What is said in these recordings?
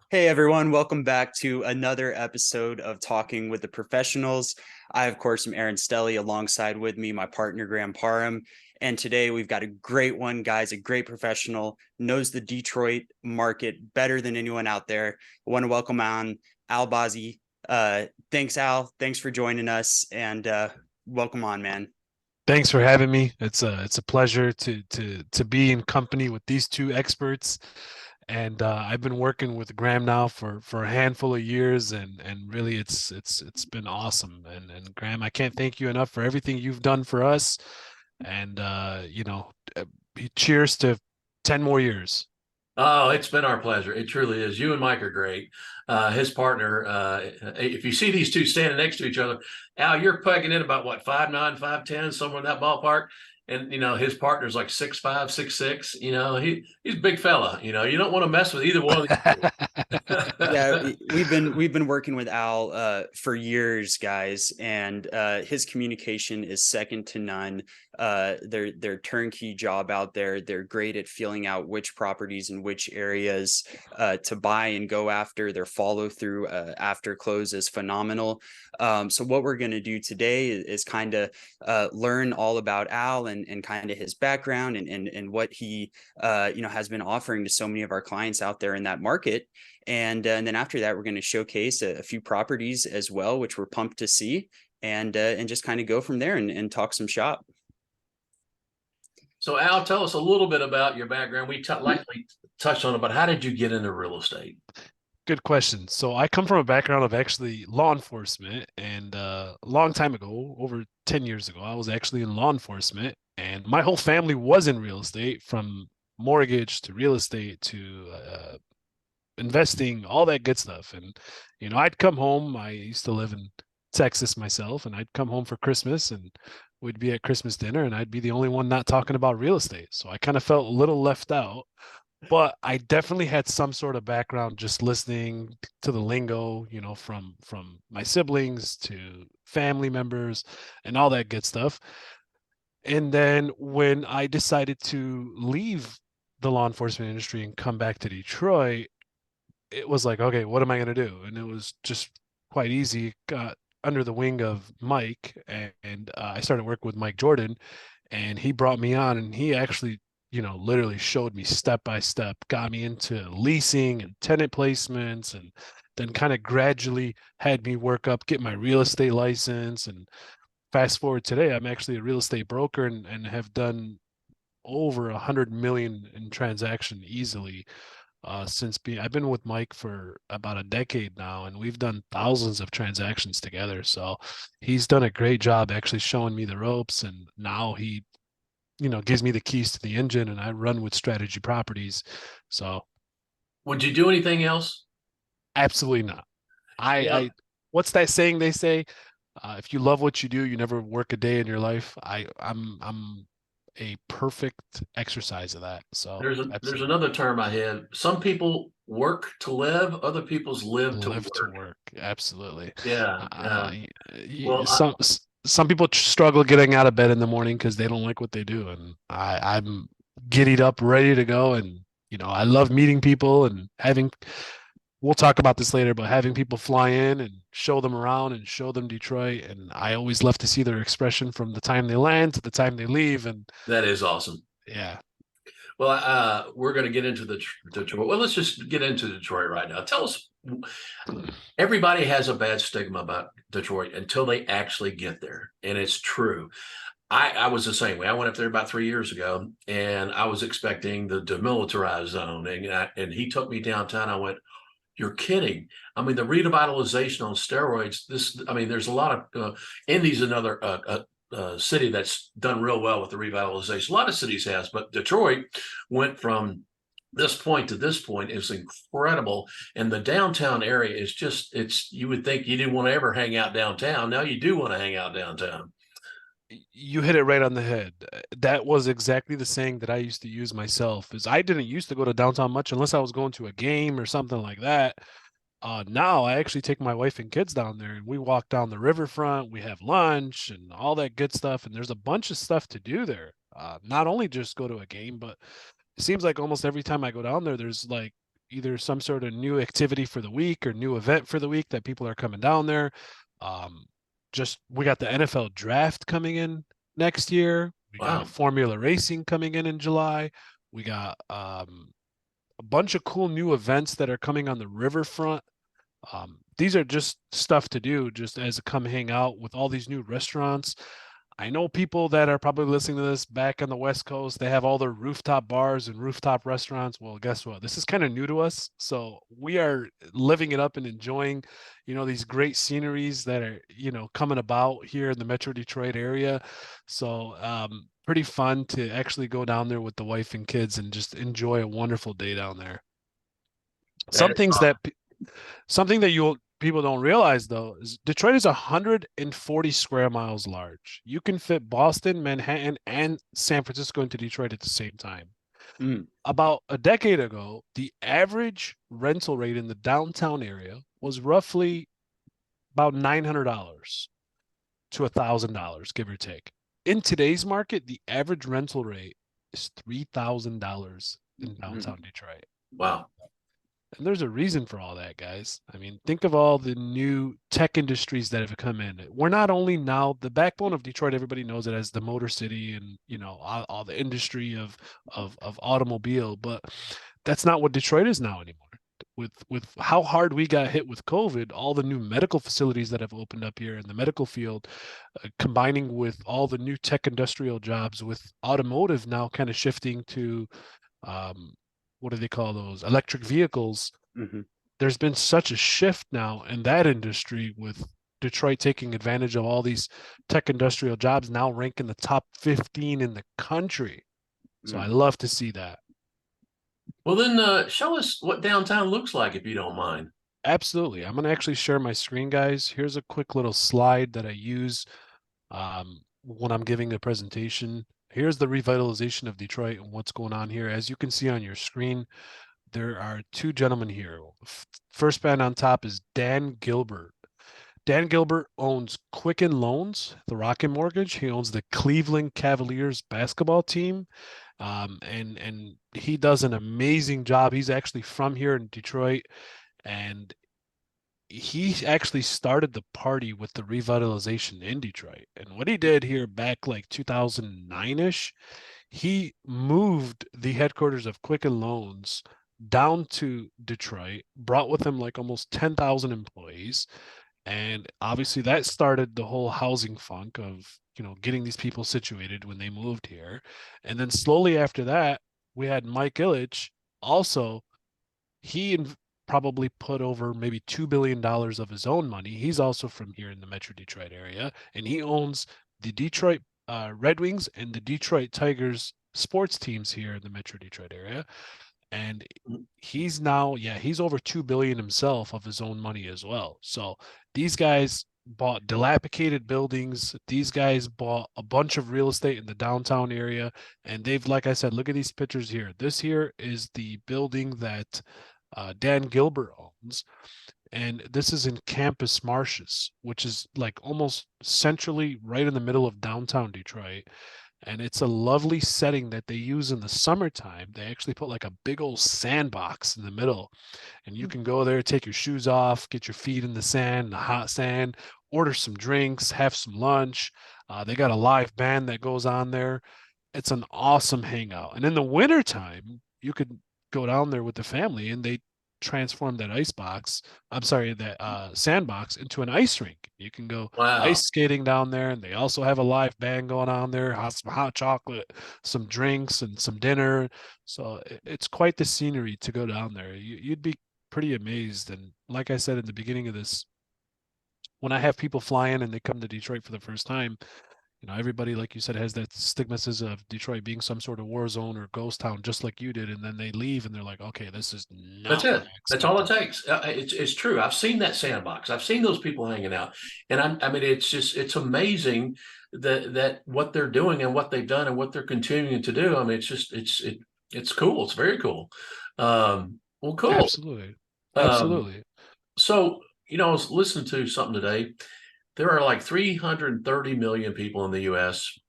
Hey everyone, welcome back to another episode of Talking with the Professionals. I, of course, am Aaron Stelly alongside with me, my partner, Graham Parham. And today we've got a great one, guys, a great professional, knows the Detroit market better than anyone out there. I want to welcome on Al Bazzy. Thanks, Al. Thanks for joining us and welcome on, man. Thanks for having me. It's a pleasure to be in company with these two experts. And I've been working with Graham now for a handful of years, and really it's been awesome. And Graham, I can't thank you enough for everything you've done for us. And uh, cheers to 10 more years. Oh, it's been our pleasure. It truly is. You and Mike are great. His partner, if you see these two standing next to each other, Al, you're pegging in about what, 5'9", 5'10", somewhere in that ballpark. And his partner's like 6'5", 6'6". He's a big fella. You don't want to mess with either one of these Yeah, two. we've been working with Al for years, guys, and his communication is second to none. Their turnkey job out there. They're great at feeling out which properties and which areas to buy and go after. Their follow through after close is phenomenal. So what we're going to do today is kind of learn all about Al and kind of his background and what he has been offering to so many of our clients out there in that market. And then after that, we're going to showcase a few properties as well, which we're pumped to see, and just kind of go from there and talk some shop. So, Al, tell us a little bit about your background. We lightly touched on it, but how did you get into real estate? Good question. So I come from a background of actually law enforcement, and a long time ago, over 10 years ago, I was actually in law enforcement, and my whole family was in real estate, from mortgage to real estate to investing, all that good stuff. And I'd come home. I used to live in Texas myself, and I'd come home for Christmas, and we'd be at Christmas dinner, and I'd be the only one not talking about real estate. So I kind of felt a little left out, but I definitely had some sort of background just listening to the lingo, from my siblings to family members and all that good stuff. And then when I decided to leave the law enforcement industry and come back to Detroit, it was like, okay, what am I going to do? And it was just quite easy. Got under the wing of Mike, and I started working with Mike Jordan, and he brought me on, and he actually, literally showed me step by step, got me into leasing and tenant placements, and then kind of gradually had me work up, get my real estate license. And fast forward today, I'm actually a real estate broker, and have done over 100 million in transaction easily since being I've been with Mike for about a decade now, and we've done thousands of transactions together. So he's done a great job actually showing me the ropes, and now he, gives me the keys to the engine, and I run with strategy properties. So Would you do anything else? absolutely not. I, Yeah. I what's that saying they say? If you love what you do, you never work a day in your life. I'm a perfect exercise of that. So There's absolutely. another term I had. Some people work to live, other people's live to Live to work. work. Absolutely. Yeah. Well, Some people struggle getting out of bed in the morning because they don't like what they do, and I'm giddied up, ready to go. And I love meeting people and having. We'll talk about this later, but having people fly in and show them around and show them Detroit, and I always love to see their expression from the time they land to the time they leave. And that is awesome. yeah, Well, we're going to get into the Detroit. Well, let's just get into Detroit right now. Tell us. Everybody has a bad stigma about Detroit until they actually get there, and it's true. I was the same way. I went up there about 3 years ago, and I was expecting the demilitarized zone, and he took me downtown. I went, "You're kidding!" I mean, the revitalization on steroids. There's a lot of Indy's another city that's done real well with the revitalization. A lot of cities has, but Detroit went from this point to this point is incredible. And the downtown area is just, it's, you would think you didn't want to ever hang out downtown. Now you do want to hang out downtown. you hit it right on the head. That was exactly the saying that I used to use myself. Is I didn't used to go to downtown much unless I was going to a game or something like that. Now I actually take my wife and kids down there, and we walk down the riverfront. We have lunch and all that good stuff, and there's a bunch of stuff to do there. Not only just go to a game, but it seems like almost every time I go down there, there's like either some sort of new activity for the week or new event for the week that people are coming down there. Um, just we got the NFL draft coming in next year. We got Wow. Formula Racing coming in July. We got a bunch of cool new events that are coming on the riverfront. These are just stuff to do just as a come hang out with all these new restaurants. I know people that are probably listening to this back on the West Coast, they have all their rooftop bars and rooftop restaurants. Well, guess what? This is kind of new to us. So we are living it up and enjoying, these great sceneries that are, coming about here in the Metro Detroit area. So pretty fun to actually go down there with the wife and kids and just enjoy a wonderful day down there. That Some is things that awesome. Something that you people don't realize though is Detroit is 140 square miles large. You can fit Boston, Manhattan, and San Francisco into Detroit at the same time. Mm, About a decade ago, the average rental rate in the downtown area was roughly about $900 to $1,000, give or take. In today's market, the average rental rate is $3,000 in mm, downtown Detroit. Wow. And there's a reason for all that, guys. I mean, think of all the new tech industries that have come in. We're not only now the backbone of Detroit, everybody knows it as the Motor City and, all the industry of automobile, but that's not what Detroit is now anymore. With how hard we got hit with COVID, all the new medical facilities that have opened up here in the medical field, combining with all the new tech industrial jobs, with automotive now kind of shifting to um, what do they call those? Electric vehicles. mhm. There's been such a shift now in that industry with Detroit taking advantage of all these tech industrial jobs now rank in the top 15 in the country. So I Mm. love to see that. Well, then show us what downtown looks like, if you don't mind. Absolutely. I'm going to actually share my screen, guys. Here's a quick little slide that I use when I'm giving a presentation. Here's the revitalization of Detroit and what's going on here. As you can see on your screen, there are two gentlemen here. First man on top is Dan Gilbert. Dan Gilbert owns Quicken Loans, the Rocket Mortgage. He owns the Cleveland Cavaliers basketball team. And he does an amazing job. He's actually from here in Detroit, and he actually started the party with the revitalization in Detroit. And what he did here back like 2009-ish, he moved the headquarters of Quicken Loans down to Detroit, brought with him like almost 10,000 employees. And obviously that started the whole housing funk of, getting these people situated when they moved here. And then slowly after that, we had Mike Ilitch also. He probably put over maybe $2 billion of his own money. He's also from here in the Metro Detroit area, and he owns the Detroit Red Wings and the Detroit Tigers sports teams here in the Metro Detroit area. And he's now, yeah, he's over 2 billion himself of his own money as well. So these guys bought dilapidated buildings. These guys bought a bunch of real estate in the downtown area, and they've, like I said, look at these pictures here. This here is the building that Dan Gilbert owns. And this is in Campus Martius, which is like almost centrally right in the middle of downtown Detroit. And it's a lovely setting that they use in the summertime. They actually put like a big old sandbox in the middle, and you can go there, take your shoes off, get your feet in the sand, the hot sand, order some drinks, have some lunch. They got a live band that goes on there. It's an awesome hangout. And in the wintertime, you could go down there with the family, and they transform that ice box, I'm sorry, that sandbox into an ice rink. You can go Wow. ice skating down there, and they also have a live band going on there, some hot chocolate, some drinks, and some dinner. So it's quite the scenery to go down there. You'd be pretty amazed. And like I said in the beginning of this, when I have people fly in and they come to Detroit for the first time, everybody, like you said, has that stigmatism of Detroit being some sort of war zone or ghost town, just like you did. And then they leave and they're like, okay, this is That's not what it. I That's all it expected. takes. It's true. I've seen that sandbox. I've seen those people hanging out, and I mean, it's amazing that what they're doing and what they've done and what they're continuing to do. I mean, it's cool. It's very cool. Well, cool. Absolutely. Um, Absolutely. so I was listening to something today. There are like 330 million people in the U.S.,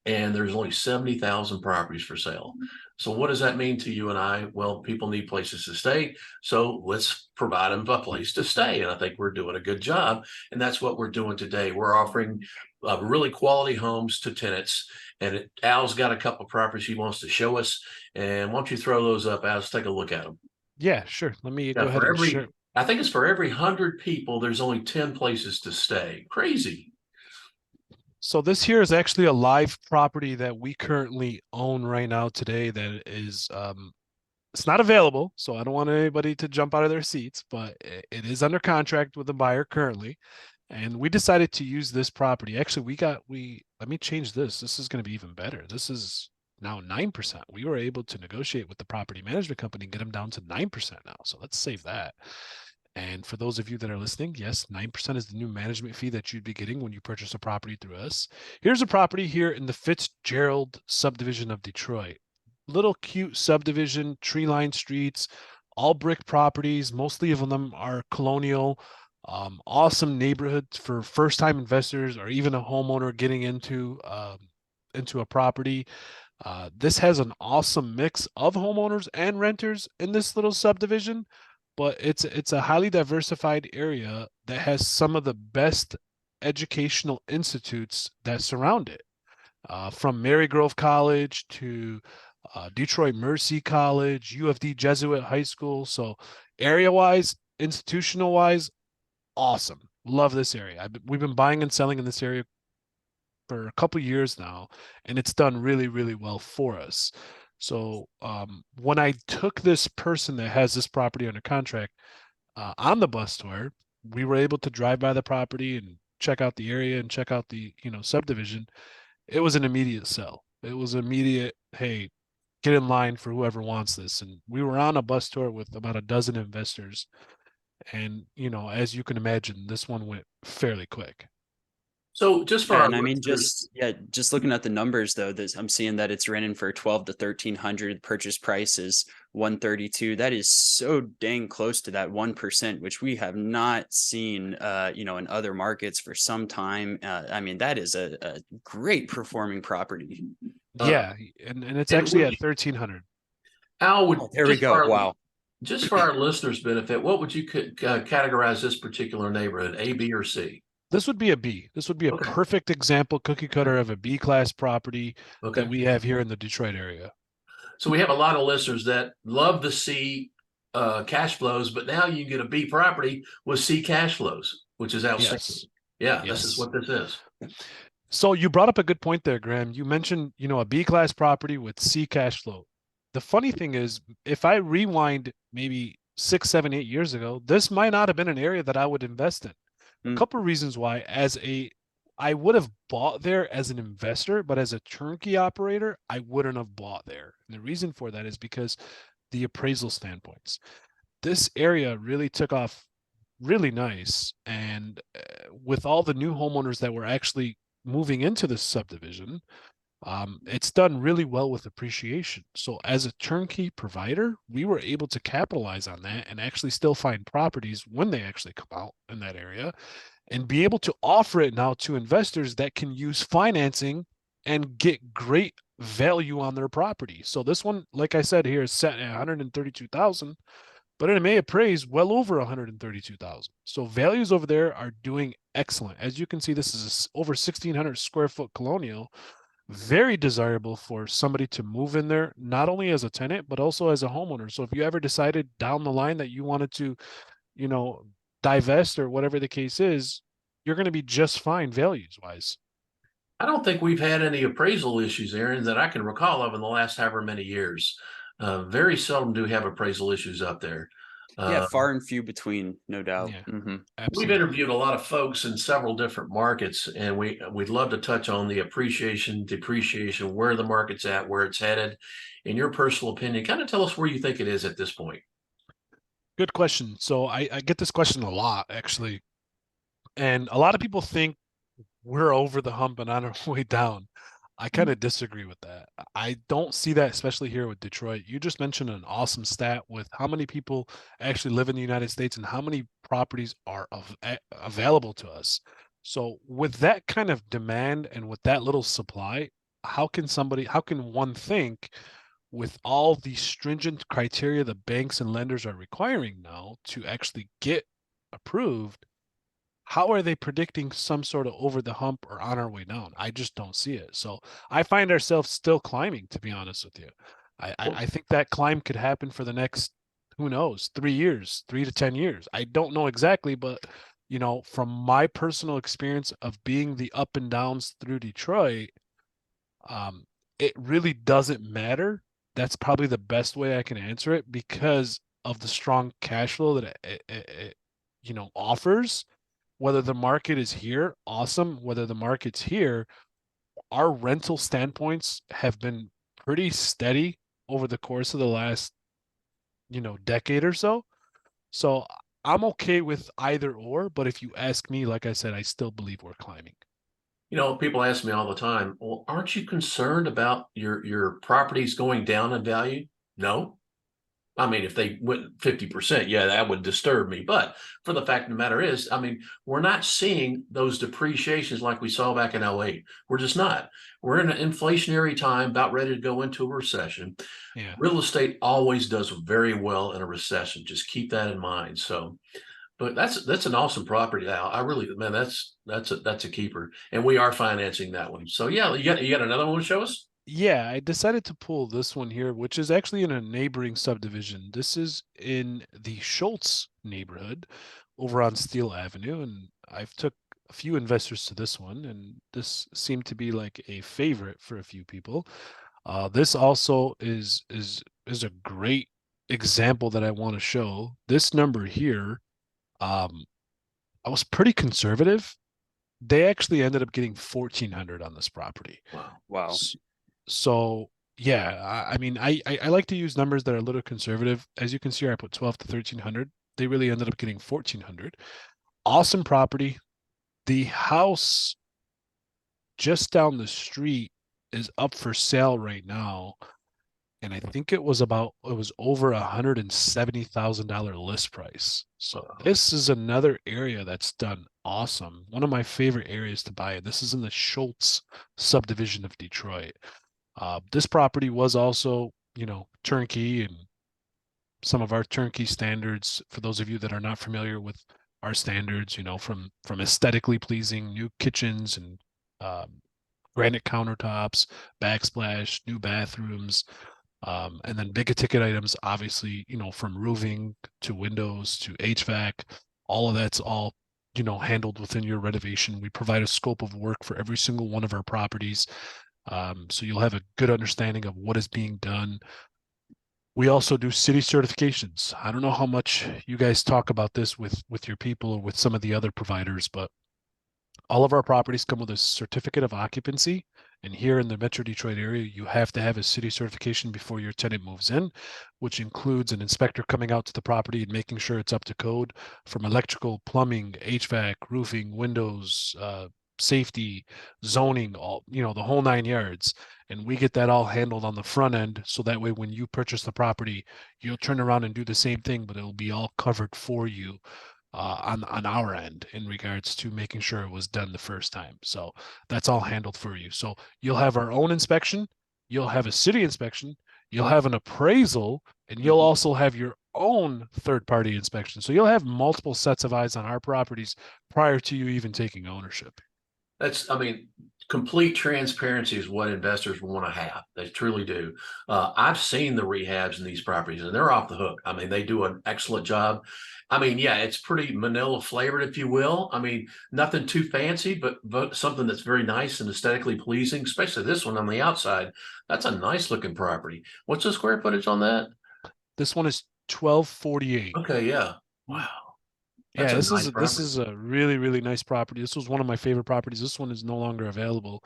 and there's only 70,000 properties for sale. So what does that mean to you and I? Well, people need places to stay. So let's provide them a place to stay. And I think we're doing a good job. And that's what we're doing today. We're offering really quality homes to tenants. And Al's got a couple of properties he wants to show us. And why don't you throw those up, Al? Let's take a look at them. Yeah, sure. Let me go Yeah, ahead and share. I think it's for every 100 people, there's only 10 places to stay. Crazy. So this here is actually a live property that we currently own right now today that is it's not available, so I don't want anybody to jump out of their seats, but it is under contract with the buyer currently. And we decided to use this property. Actually, let me change this. This is going to be even better. This is now 9%. We were able to negotiate with the property management company and get them down to 9% now. So let's save that. And for those of you that are listening, yes, 9% is the new management fee that you'd be getting when you purchase a property through us. Here's a property here in the Fitzgerald subdivision of Detroit. Little cute subdivision, tree-lined streets, all brick properties. Mostly of them are colonial. Awesome neighborhoods for first-time investors or even a homeowner getting into a property. This has an awesome mix of homeowners and renters in this little subdivision, but it's a highly diversified area that has some of the best educational institutes that surround it, from Marygrove College to Detroit Mercy College, UFD Jesuit High School. So area-wise, institutional-wise, awesome. Love this area. We've been buying and selling in this area for a couple years now, and it's done really, really well for us. So when I took this person that has this property under contract on the bus tour, we were able to drive by the property and check out the area and check out the subdivision. It was an immediate sell. It was immediate, hey, get in line for whoever wants this. And we were on a bus tour with about a dozen investors. And, as you can imagine, this one went fairly quick. So just for Yeah, our and I mean, listeners, just looking at the numbers though, I'm seeing that it's renting for 12 to 1300. Purchase price is 132. That is so dang close to that 1%, which we have not seen, in other markets for some time. I mean, that is a great performing property. Yeah, and it's and actually would at 1300. Al, would Oh, there we go. Wow. just for our listeners' benefit, what would you categorize this particular neighborhood, A, B, or C? This would be a B. This would be a Okay. perfect example, cookie cutter of a B class property Okay. that we have here in the Detroit area. So we have a lot of listeners that love to see cash flows, but now you get a B property with C cash flows, which is outstanding. Yes. Yeah, Yes. this is what this is. So you brought up a good point there, Graham. You mentioned, a B class property with C cash flow. The funny thing is, if I rewind maybe 6, 7, 8 years ago, this might not have been an area that I would invest in. A couple of reasons why. I would have bought there as an investor, but as a turnkey operator, I wouldn't have bought there. And the reason for that is because the appraisal standpoints. This area really took off really nice. And with all the new homeowners that were actually moving into this subdivision, it's done really well with appreciation. So as a turnkey provider, we were able to capitalize on that and actually still find properties when they actually come out in that area and be able to offer it now to investors that can use financing and get great value on their property. So this one, like I said here, is set at 132,000, but it may appraise well over 132,000. So values over there are doing excellent. As you can see, this is over 1,600 square foot colonial, very desirable for somebody to move in there, not only as a tenant, but also as a homeowner. So if you ever decided down the line that you wanted to, divest or whatever the case is, you're going to be just fine values wise. I don't think we've had any appraisal issues, Aaron, that I can recall of in the last however many years. Very seldom do we have appraisal issues up there. Yeah, far and few between, no doubt. Yeah, We've absolutely. interviewed a lot of folks in several different markets, and we'd love to touch on the appreciation, depreciation, where the market's at, where it's headed. In your personal opinion, kind of tell us where you think it is at this point. Good question. So I get this question a lot, actually. And a lot of people think we're over the hump and on our way down. I kind of disagree with that. I don't see that, especially here with Detroit. You just mentioned an awesome stat with how many people actually live in the United States and how many properties are available to us. So with that kind of demand and with that little supply, how can one think with all the stringent criteria the banks and lenders are requiring now to actually get approved, how are they predicting some sort of over the hump or on our way down? I just don't see it. So I find ourselves still climbing, to be honest with you. I think that climb could happen for the next, who knows, 3 years, 3 to 10 years. I don't know exactly, but from my personal experience of being the up and downs through Detroit, um, it really doesn't matter. That's probably the best way I can answer it because of the strong cash flow that it offers. Whether the market is here, awesome. Whether the market's here, our rental standpoints have been pretty steady over the course of the last, decade or so. So I'm okay with either or, but if you ask me, like I said, I still believe we're climbing. People ask me all the time, well, aren't you concerned about your properties going down in value? No. I mean, if they went 50%, yeah, that would disturb me. But for the fact of the matter is, I mean, we're not seeing those depreciations like we saw back in '08. We're just not. We're in an inflationary time, about ready to go into a recession. Yeah. Real estate always does very well in a recession. Just keep that in mind. So, but that's an awesome property, Al. I really, man, that's a keeper, and we are financing that one. So yeah, you got another one to show us? Yeah, I decided to pull this one here, which is actually in a neighboring subdivision. This is in the Schultz neighborhood over on Steel Avenue, and I've took a few investors to this one, and this seemed to be like a favorite for a few people. This also is a great example that I want to show. This number here, um, I was pretty conservative. They actually ended up getting 1,400 on this property. Wow. Wow. So yeah, I mean, I like to use numbers that are a little conservative. As you can see here, I put 12 to 1,300. They really ended up getting 1,400. Awesome property. The house just down the street is up for sale right now, and I think it was over $170,000 list price. So this is another area that's done awesome. One of my favorite areas to buy. This is in the Schultz subdivision of Detroit. This property was also, turnkey, and some of our turnkey standards, for those of you that are not familiar with our standards, from aesthetically pleasing new kitchens and granite countertops, backsplash, new bathrooms, and then bigger ticket items, obviously, from roofing to windows to HVAC, all of that's all, handled within your renovation. We provide a scope of work for every single one of our properties. So you'll have a good understanding of what is being done. We also do city certifications. I don't know how much you guys talk about this with your people or with some of the other providers, but all of our properties come with a certificate of occupancy. And here in the Metro Detroit area, you have to have a city certification before your tenant moves in, which includes an inspector coming out to the property and making sure it's up to code from electrical, plumbing, HVAC, roofing, windows, safety, zoning, all, the whole 9 yards. And we get that all handled on the front end. So that way, when you purchase the property, you'll turn around and do the same thing, but it'll be all covered for you on our end in regards to making sure it was done the first time. So that's all handled for you. So you'll have our own inspection, you'll have a city inspection, you'll have an appraisal, and you'll also have your own third-party inspection. So you'll have multiple sets of eyes on our properties prior to you even taking ownership. I mean, complete transparency is what investors want to have. They truly do. I've seen the rehabs in these properties, and they're off the hook. I mean, they do an excellent job. I mean, yeah, it's pretty Manila flavored, if you will. I mean, nothing too fancy, but something that's very nice and aesthetically pleasing, especially this one on the outside. That's a nice looking property. What's the square footage on that? This one is 1248. Okay, yeah. Wow. That's Yeah, a this nice is this property. is a really, really nice property. This was one of my favorite properties. This one is no longer available.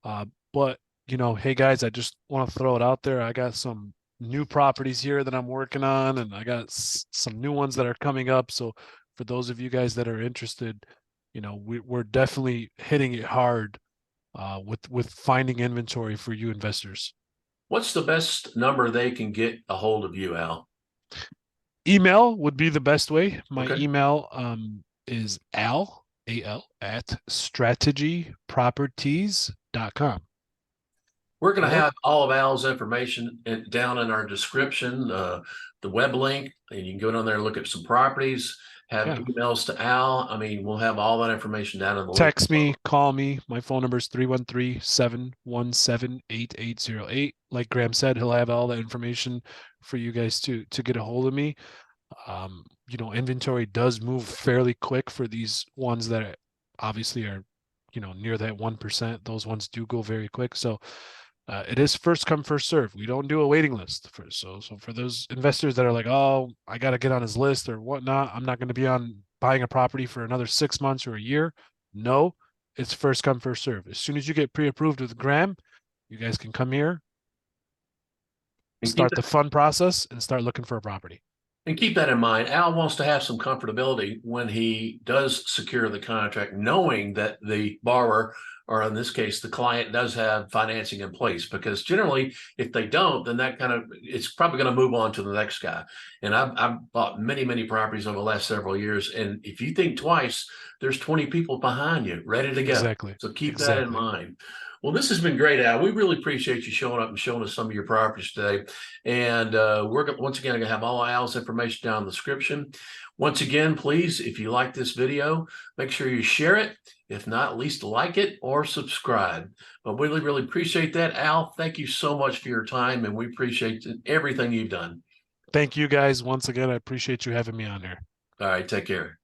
But hey guys, I just want to throw it out there. I got some new properties here that I'm working on, and I got some new ones that are coming up. So for those of you guys that are interested, we're definitely hitting it hard with finding inventory for you investors. What's the best number they can get a hold of you, Al? Email would be the best way. My Okay. email is al at strategyproperties.com. We're going to Yep. have all of Al's information down in our description, the web link, and you can go down there and look at some properties, have Yeah. emails to Al. I mean, we'll have all that information down in the link. Text me, call me. My phone number is 313-717-8808. Like Graham said, he'll have all the information for you guys to get a hold of me. You know, inventory does move fairly quick for these ones that obviously are, you know, near that 1%. Those ones do go very quick. So it is first come, first serve. We don't do a waiting list for so for those investors that are like, oh, I got to get on his list or whatnot. I'm not going to be on buying a property for another 6 months or a year. No, it's first come, first serve. As soon as you get pre-approved with Graham, you guys can come here, start the fun process, and start looking for a property. And keep that in mind. Al wants to have some comfortability when he does secure the contract, knowing that the borrower, or in this case, the client, does have financing in place. Because generally, if they don't, then that kind of, it's probably going to move on to the next guy. And I've bought many properties over the last several years. And if you think twice, there's 20 people behind you ready to go. Exactly. So keep that in mind. Well, this has been great, Al. We really appreciate you showing up and showing us some of your properties today. And we're once again going to have all Al's information down in the description. Once again, please, if you like this video, make sure you share it. If not, at least like it or subscribe. But we really appreciate that. Al, thank you so much for your time, and we appreciate everything you've done. Thank you guys once again. I appreciate you having me on here. All right, take care.